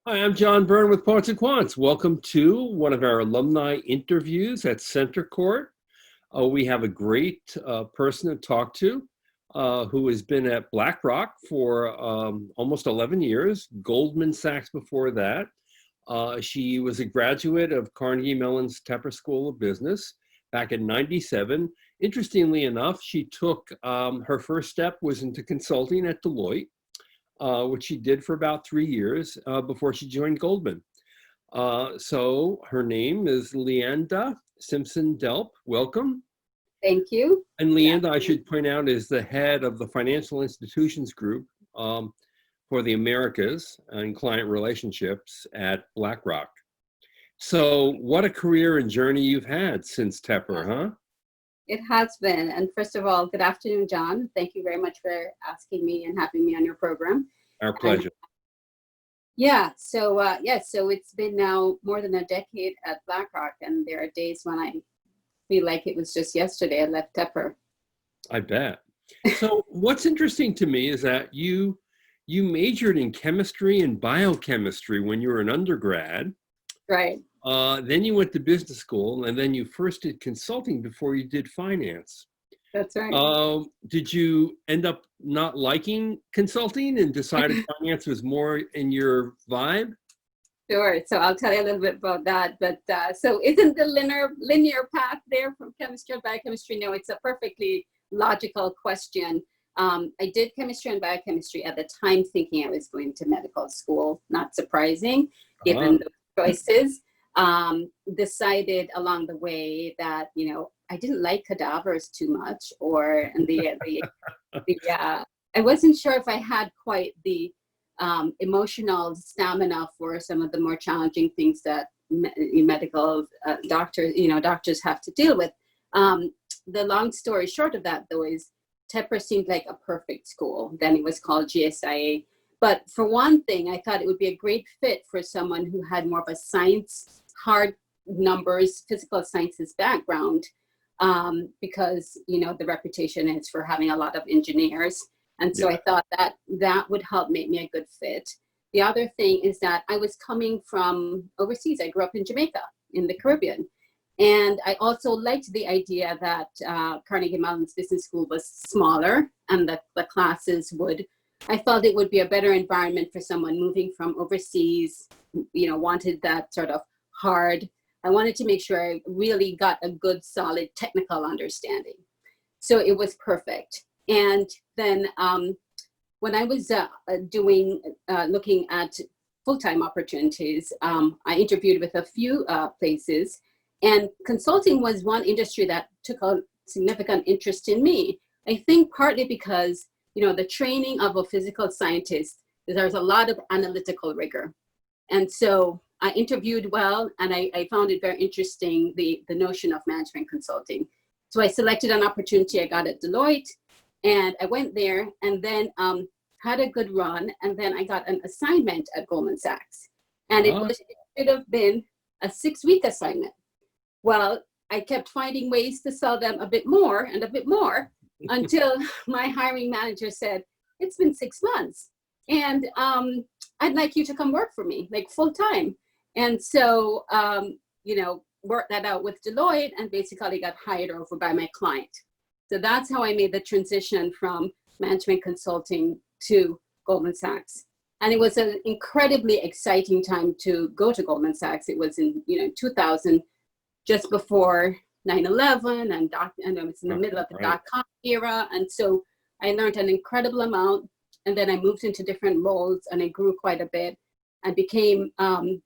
Hi, I'm John Byrne with Poets and Quants. Welcome to one of our alumni interviews at CentreCourt. We have a great person to talk to who has been at BlackRock for almost 11 years, Goldman Sachs before that. She was a graduate of Carnegie Mellon's Tepper School of Business back in '97. Interestingly enough, she took her first step was into consulting at Deloitte, which she did for about 3 years before she joined Goldman. So her name is Lyenda Simpson Delp. Welcome. Thank you. And Lyenda, I should point out, is the head of the Financial Institutions Group for the Americas and client relationships at BlackRock. So what a career and journey you've had since Tepper, huh? It has been. And first of all, good afternoon, John. Thank you very much for asking me and having me on your program. Our pleasure. So it's been now more than a decade at BlackRock, and there are days when I feel like it was just yesterday I left Tepper. I bet. So what's interesting to me is that you majored in chemistry and biochemistry when you were an undergrad. Right. Then you went to business school, and then you first did consulting before you did finance. That's right. Did you end up not liking consulting and decided finance was more in your vibe? Sure. So I'll tell you a little bit about that. But so isn't the linear path there from chemistry and biochemistry? No, it's a perfectly logical question. I did chemistry and biochemistry at the time thinking I was going to medical school. Not surprising, given the choices. Decided along the way that, I didn't like cadavers too much, or I wasn't sure if I had quite the emotional stamina for some of the more challenging things that medical doctors have to deal with. The long story short of that, though, is Tepper seemed like a perfect school. Then it was called GSIA. But for one thing, I thought it would be a great fit for someone who had more of a science, hard numbers, physical sciences background, because, the reputation is for having a lot of engineers. And so I thought that would help make me a good fit. The other thing is that I was coming from overseas. I grew up in Jamaica, in the Caribbean. And I also liked the idea that Carnegie Mellon's Business School was smaller and that the classes I felt it would be a better environment for someone moving from overseas, wanted that sort of hard. I wanted to make sure I really got a good, solid technical understanding. So it was perfect. And then when I was looking at full-time opportunities, I interviewed with a few places, and consulting was one industry that took a significant interest in me. I think partly because the training of a physical scientist, there's a lot of analytical rigor. And so I interviewed well, and I found it very interesting, the notion of management consulting. So I selected an opportunity I got at Deloitte, and I went there and then had a good run. And then I got an assignment at Goldman Sachs. And it should have been a 6-week assignment. Well, I kept finding ways to sell them a bit more and a bit more, until my hiring manager said, it's been 6 months and I'd like you to come work for me, like full time. And so, worked that out with Deloitte and basically got hired over by my client. So that's how I made the transition from management consulting to Goldman Sachs. And it was an incredibly exciting time to go to Goldman Sachs. It was in 2000, just before 9/11, and it was in the middle of the dot-com era. And so I learned an incredible amount. And then I moved into different roles, and I grew quite a bit and became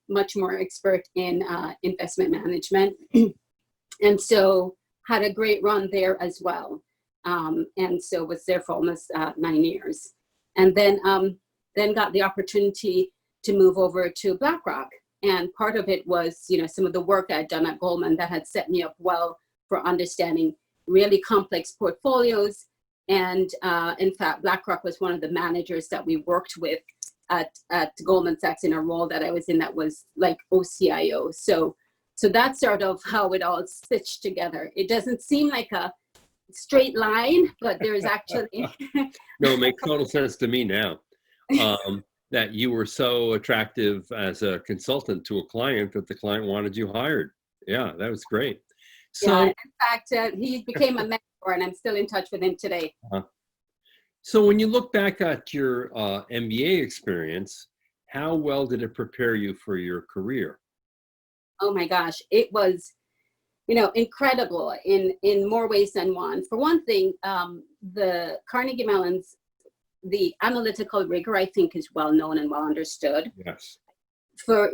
much more expert in investment management. And so had a great run there as well. And so was there for almost 9 years. And then got the opportunity to move over to BlackRock. And part of it was, some of the work I'd done at Goldman that had set me up well for understanding really complex portfolios. And in fact, BlackRock was one of the managers that we worked with at Goldman Sachs in a role that I was in that was like OCIO. So that's sort of how it all stitched together. It doesn't seem like a straight line, but there's actually... No, it makes total sense to me now. that you were so attractive as a consultant to a client that the client wanted you hired. Yeah, that was great. Yeah, So, in fact, he became a mentor, and I'm still in touch with him today. uh, so when you look back at your MBA experience, how well did it prepare you for your career? Oh my gosh, it was, incredible in more ways than one. For one thing, the Carnegie Mellon's the analytical rigor, I think, is well known and well understood. Yes. For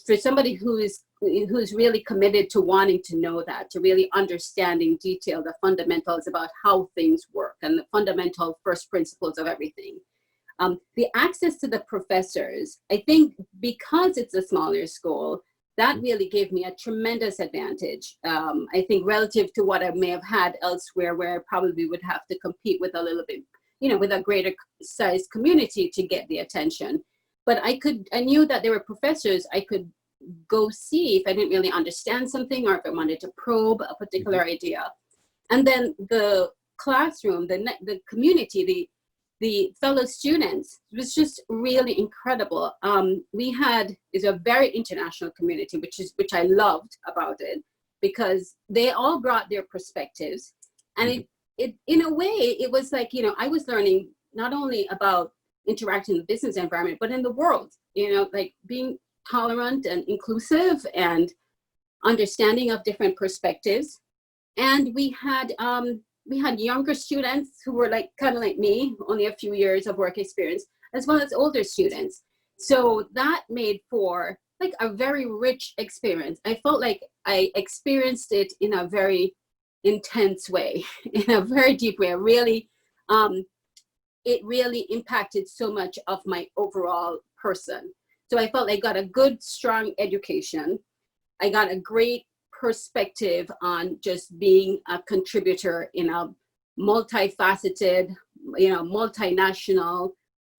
for somebody who's really committed to wanting to know that, to really understand in detail the fundamentals about how things work and the fundamental first principles of everything. The access to the professors, I think, because it's a smaller school, that really gave me a tremendous advantage. I think relative to what I may have had elsewhere, where I probably would have to compete with a little bit, with a greater sized community to get the attention. But I knew that there were professors I could go see if I didn't really understand something or if I wanted to probe a particular idea. And then the classroom, the community, the fellow students, was just really incredible. Is a very international community, which I loved about it, because they all brought their perspectives. And it in a way, it was like, I was learning not only about interacting in the business environment, but in the world, like being tolerant and inclusive and understanding of different perspectives. And we had younger students who were kind of like me, only a few years of work experience, as well as older students. So that made for like a very rich experience. I felt like I experienced it in a very intense way, in a very deep way. It really impacted so much of my overall person. So I felt I got a good, strong education. I got a great perspective on just being a contributor in a multifaceted, multinational,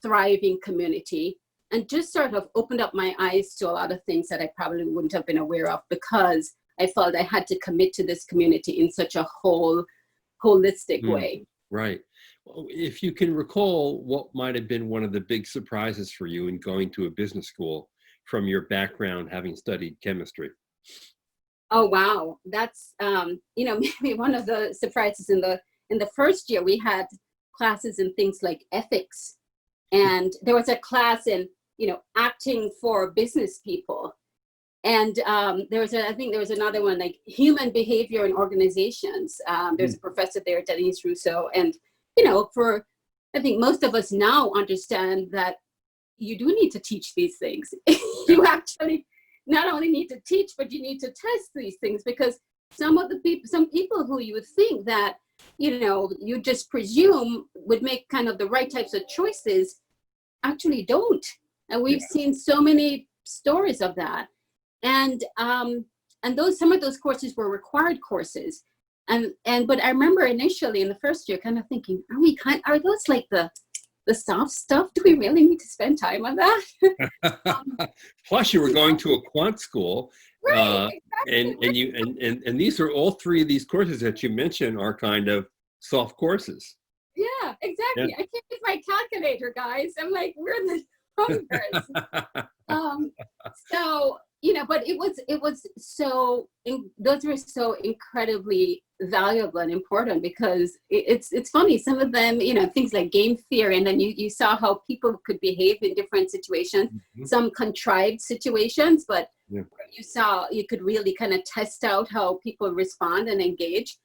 thriving community, and just sort of opened up my eyes to a lot of things that I probably wouldn't have been aware of, because I felt I had to commit to this community in such a holistic way. Right. Well, if you can recall, what might have been one of the big surprises for you in going to a business school from your background, having studied chemistry? Oh, wow. That's, maybe one of the surprises in the first year. We had classes in things like ethics, and there was a class in, acting for business people. And I think there was another one, like human behavior in organizations. There's a professor there, Denise Russo. And, I think most of us now understand that you do need to teach these things. You actually not only need to teach, but you need to test these things, because some people who you would think that, you just presume would make kind of the right types of choices actually don't. And we've seen so many stories of that. And some of those courses were required courses. But I remember initially in the first year kind of thinking, are those like the soft stuff? Do we really need to spend time on that? Plus, you were going to a quant school, right, exactly. and these are all three of these courses that you mentioned are kind of soft courses. Yeah, exactly. Yeah. I can't use my calculator, guys. I'm like, we're in the hungers. So, but those were so incredibly valuable and important, because it's funny, some of them, things like game theory, and then you saw how people could behave in different situations, some contrived situations, but you could really kind of test out how people respond and engage.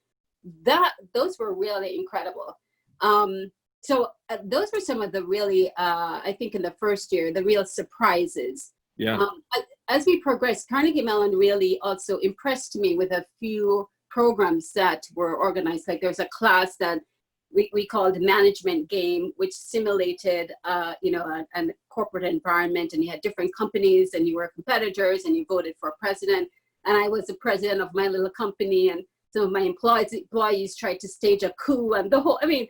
Those were really incredible. So those were some of the really, I think in the first year, the real surprises. Yeah. As we progressed, Carnegie Mellon really also impressed me with a few programs that were organized. Like there's a class that we called Management Game, which simulated, a corporate environment, and you had different companies and you were competitors and you voted for president. And I was the president of my little company, and some of my employees tried to stage a coup, and the whole, and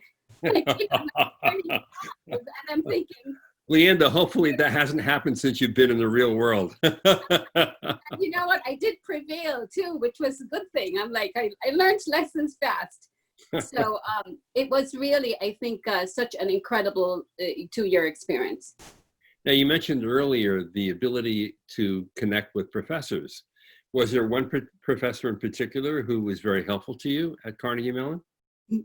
I'm thinking, Lyenda, hopefully that hasn't happened since you've been in the real world. You know what? I did prevail too, which was a good thing. I'm like, I learned lessons fast. So it was really, I think, such an incredible 2-year experience. Now, you mentioned earlier the ability to connect with professors. Was there one professor in particular who was very helpful to you at Carnegie Mellon?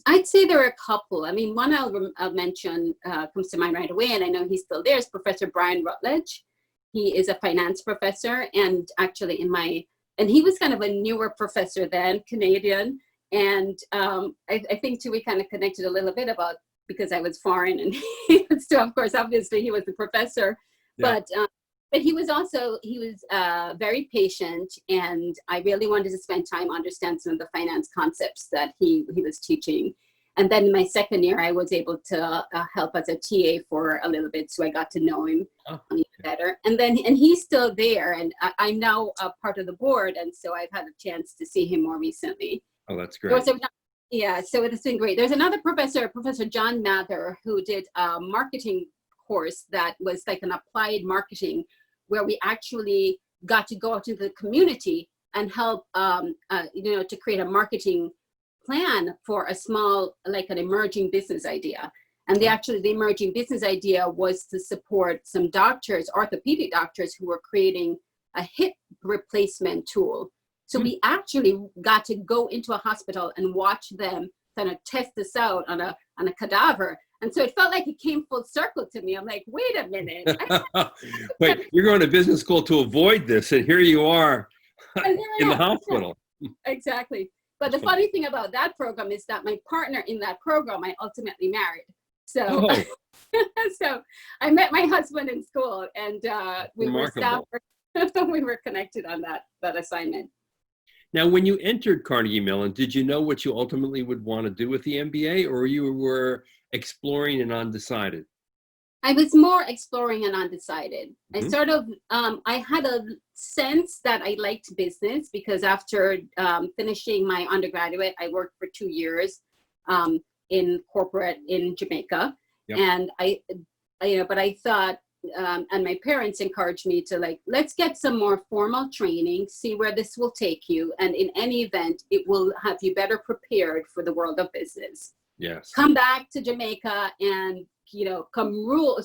I'd say there are a couple. I mean, one I'll mention comes to mind right away, and I know he's still there, is Professor Brian Rutledge. He is a finance professor, and actually and he was kind of a newer professor then, Canadian. And I think too, we kind of connected a little bit about, because I was foreign and he was still, of course, obviously he was the professor, Yeah. but he was very patient, and I really wanted to spend time understand some of the finance concepts that he was teaching. And then in my second year, I was able to help as a TA for a little bit, so I got to know him better. And he's still there, and I'm now a part of the board, and so I've had a chance to see him more recently. Oh, that's great. Yeah, so it's been great. There's another professor, Professor John Mather, who did a marketing course that was like an applied marketing, where we actually got to go out into the community and help, to create a marketing plan for a small, like an emerging business idea. And the emerging business idea was to support some doctors, orthopedic doctors, who were creating a hip replacement tool. So we actually got to go into a hospital and watch them kind of test this out on a cadaver. And so it felt like it came full circle to me. I'm like, wait a minute. Wait, you're going to business school to avoid this, and here you are in the hospital. Exactly. But the funny thing about that program is that my partner in that program, I ultimately married. So, so I met my husband in school, and we were connected on that assignment. Now, when you entered Carnegie Mellon, did you know what you ultimately would want to do with the MBA, or you were exploring and undecided? I was more exploring and undecided. I sort of, I had a sense that I liked business, because after finishing my undergraduate, I worked for 2 years in corporate in Jamaica. Yep. And but I thought, and my parents encouraged me to let's get some more formal training, see where this will take you. And in any event, it will have you better prepared for the world of business. Yes. Come back to Jamaica and, come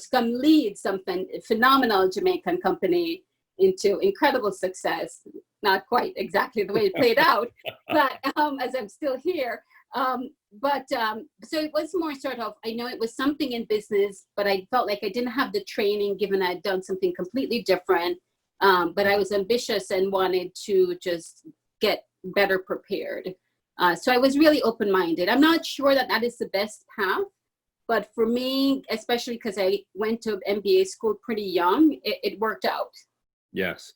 lead something phenomenal Jamaican company into incredible success. Not quite exactly the way it played out, but as I'm still here. So it was more sort of, I know it was something in business, but I felt like I didn't have the training, given I had done something completely different. But I was ambitious and wanted to just get better prepared. So I was really open-minded. I'm not sure that is the best path, but for me, especially because I went to MBA school pretty young, it worked out. Yes.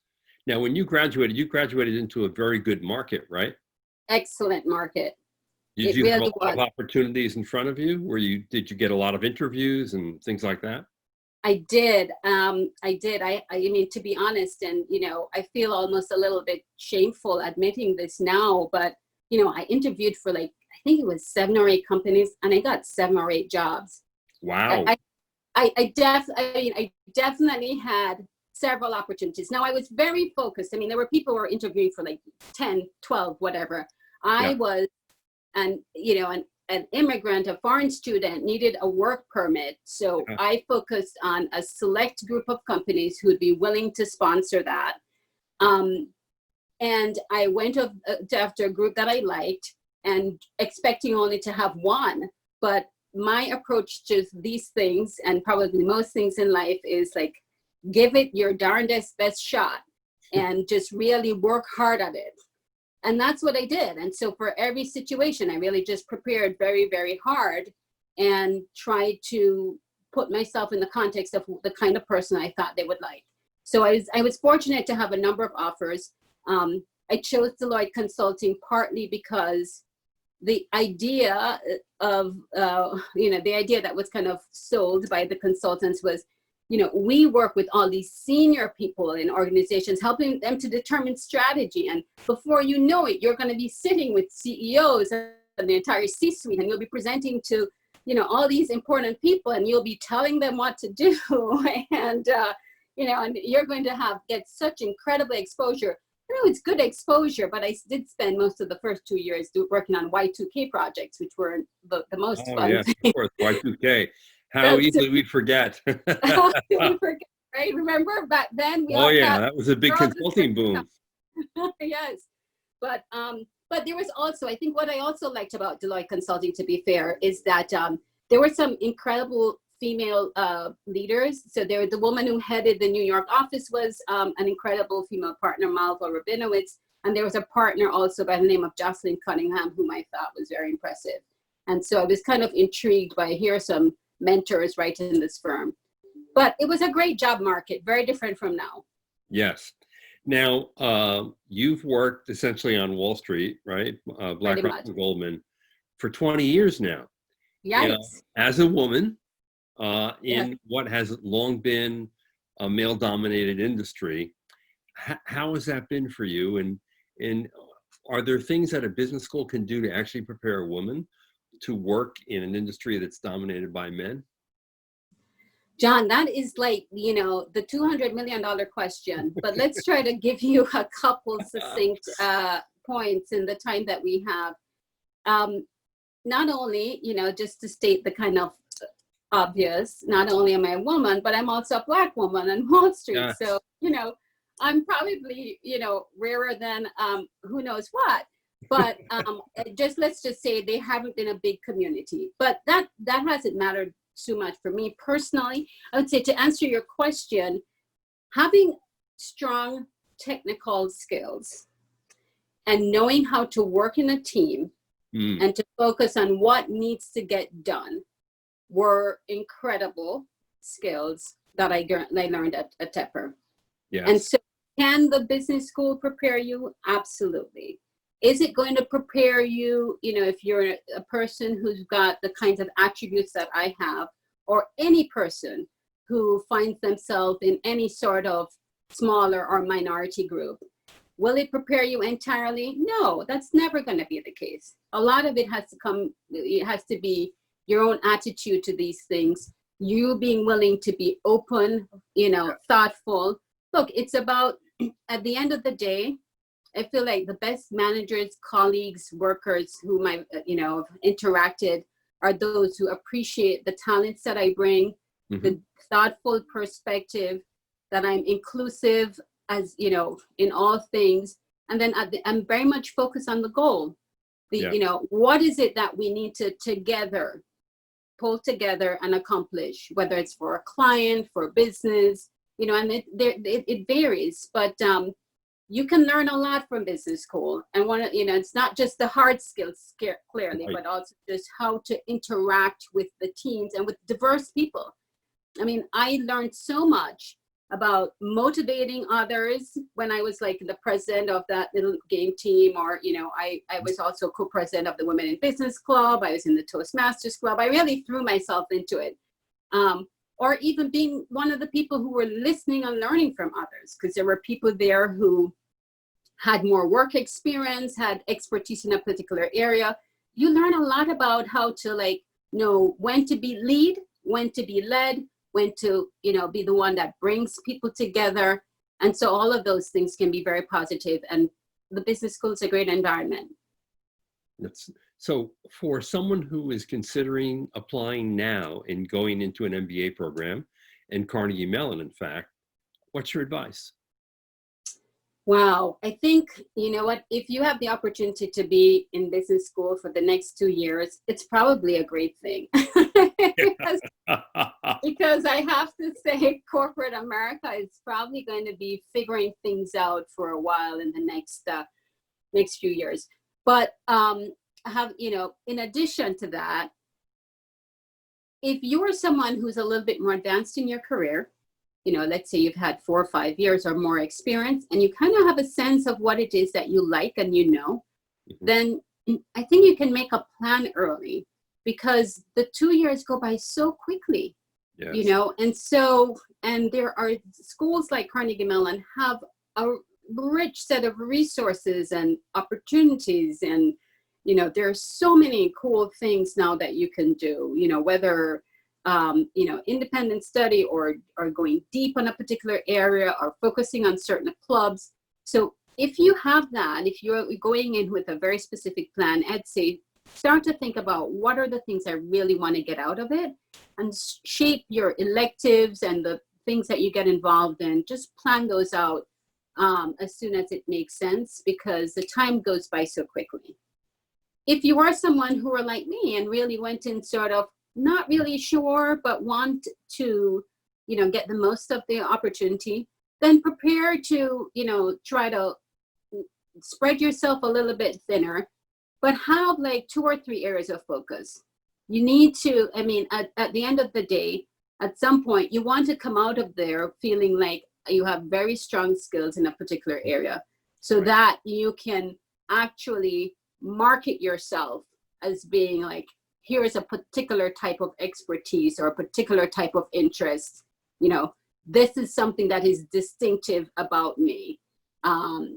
Now, when you graduated into a very good market, right? Excellent market. Did you have a lot of opportunities in front of you? Did you get a lot of interviews and things like that? I did. I mean, to be honest, and, I feel almost a little bit shameful admitting this now, but, I interviewed for I think it was 7 or 8 companies, and I got 7 or 8 jobs. Wow. I definitely had several opportunities. Now, I was very focused. I mean, there were people who were interviewing for 10, 12, whatever. I was an immigrant, a foreign student, needed a work permit. So I focused on a select group of companies who would be willing to sponsor that. And I went after a group that I liked, and expecting only to have one. But my approach to these things, and probably most things in life, is give it your darndest best shot and just really work hard at it. And that's what I did. And so for every situation, I really just prepared very, very hard and tried to put myself in the context of the kind of person I thought they would like. So I was fortunate to have a number of offers. I chose Deloitte Consulting partly because the idea of, the idea that was kind of sold by the consultants was, we work with all these senior people in organizations, helping them to determine strategy. And before you know it, you're going to be sitting with CEOs and the entire C-suite, and you'll be presenting to, all these important people, and you'll be telling them what to do. And, and you're going to get such incredible exposure. It's good exposure, but I did spend most of the first 2 years working on Y2K projects, which were the most fun. Yes, of course, Y2K. How easily we forget. right? Remember back then we Oh all yeah, thought that was a big we're all just consulting boom. yes. But there was also, I think what I also liked about Deloitte Consulting, to be fair, is that there were some incredible female leaders. So there, the woman who headed the New York office was an incredible female partner, Malva Rabinowitz. And there was a partner also by the name of Jocelyn Cunningham, whom I thought was very impressive. And so I was kind of intrigued by here some mentors right in this firm. But it was a great job market, very different from now. Yes. Now, you've worked essentially on Wall Street, right? BlackRock and Goldman for 20 years now. Yes. As a woman in Yeah. what has long been a male-dominated industry, how has that been for you? And are there things that a business school can do to actually prepare a woman to work in an industry that's dominated by men? John, that is like, you know, the $200 million question, but let's try to give you a couple succinct points in the time that we have. Not only, you know, just to state the kind of obvious, not only am I a woman, but I'm also a Black woman on Wall Street. Yes. So, you know, I'm probably, you know, rarer than who knows what. But just let's just say they haven't been a big community. But that hasn't mattered too much for me personally. I would say, to answer your question, having strong technical skills and knowing how to work in a team and to focus on what needs to get done were incredible skills that I learned at Tepper. Yes. And so, can the business school prepare you? Absolutely. Is it going to prepare you, you know, if you're a person who's got the kinds of attributes that I have, or any person who finds themselves in any sort of smaller or minority group? Will it prepare you entirely? No, that's never going to be the case. A lot of it has to be your own attitude to these things, you being willing to be open, you know, thoughtful. Look, it's about, at the end of the day, I feel like the best managers, colleagues, workers whom I've, you know, interacted are those who appreciate the talents that I bring, the thoughtful perspective, that I'm inclusive, as you know, in all things. And then I'm very much focused on the goal. You know, what is it that we need to together pull together and accomplish, whether it's for a client, for a business, you know, and it varies, but you can learn a lot from business school. And you know, it's not just the hard skills clearly, but also just how to interact with the teams and with diverse people. I mean, I learned so much about motivating others when I was like the president of that little game team, or, you know, I was also co-president of the Women in Business Club. I was in the Toastmasters Club. I really threw myself into it. Or even being one of the people who were listening and learning from others, because there were people there who had more work experience, had expertise in a particular area. You learn a lot about how to, like, know when to be lead, when to be led, when to, you know, be the one that brings people together. And so all of those things can be very positive, and the business school is a great environment. So for someone who is considering applying now and going into an MBA program, and Carnegie Mellon, in fact, what's your advice? Wow, I think, you know what, if you have the opportunity to be in business school for the next 2 years, it's probably a great thing. because I have to say, corporate America is probably going to be figuring things out for a while in the next few years. But you know, in addition to that, if you're someone who's a little bit more advanced in your career, you know, let's say you've had 4 or 5 years or more experience, and you kind of have a sense of what it is that you like and you know, then I think you can make a plan early, because the 2 years go by so quickly, you know, and there are schools like Carnegie Mellon have a rich set of resources and opportunities, and, you know, there are so many cool things now that you can do, you know, whether you know, independent study or going deep on a particular area or focusing on certain clubs. So if you have that, if you're going in with a very specific plan, I'd say start to think about what are the things I really want to get out of it, and shape your electives and the things that you get involved in, just plan those out as soon as it makes sense, because the time goes by so quickly. If you are someone who are like me and really went in sort of not really sure, but want to, get the most of the opportunity, then prepare to, try to spread yourself a little bit thinner, but have like 2 or 3 areas of focus. You need to, at the end of the day, at some point, you want to come out of there feeling like you have very strong skills in a particular area, so that you can actually market yourself as being like, here is a particular type of expertise or a particular type of interest. This is something that is distinctive about me.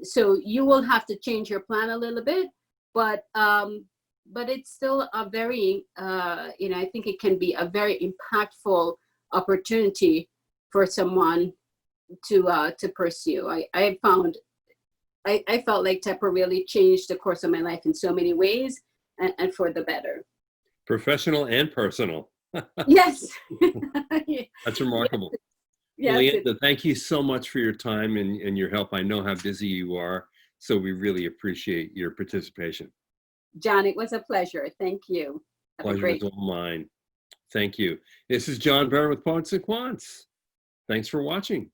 So you will have to change your plan a little bit, but it's still a very, I think it can be a very impactful opportunity for someone to pursue. I felt like Tepper really changed the course of my life in so many ways, and for the better. Professional and personal. Yes. That's remarkable. Yes. Lyenda, thank you so much for your time and your help. I know how busy you are, so we really appreciate your participation. John, it was a pleasure. Thank you. Pleasure is all mine. Thank you. This is John Byrne with Poets and Quants. Thanks for watching.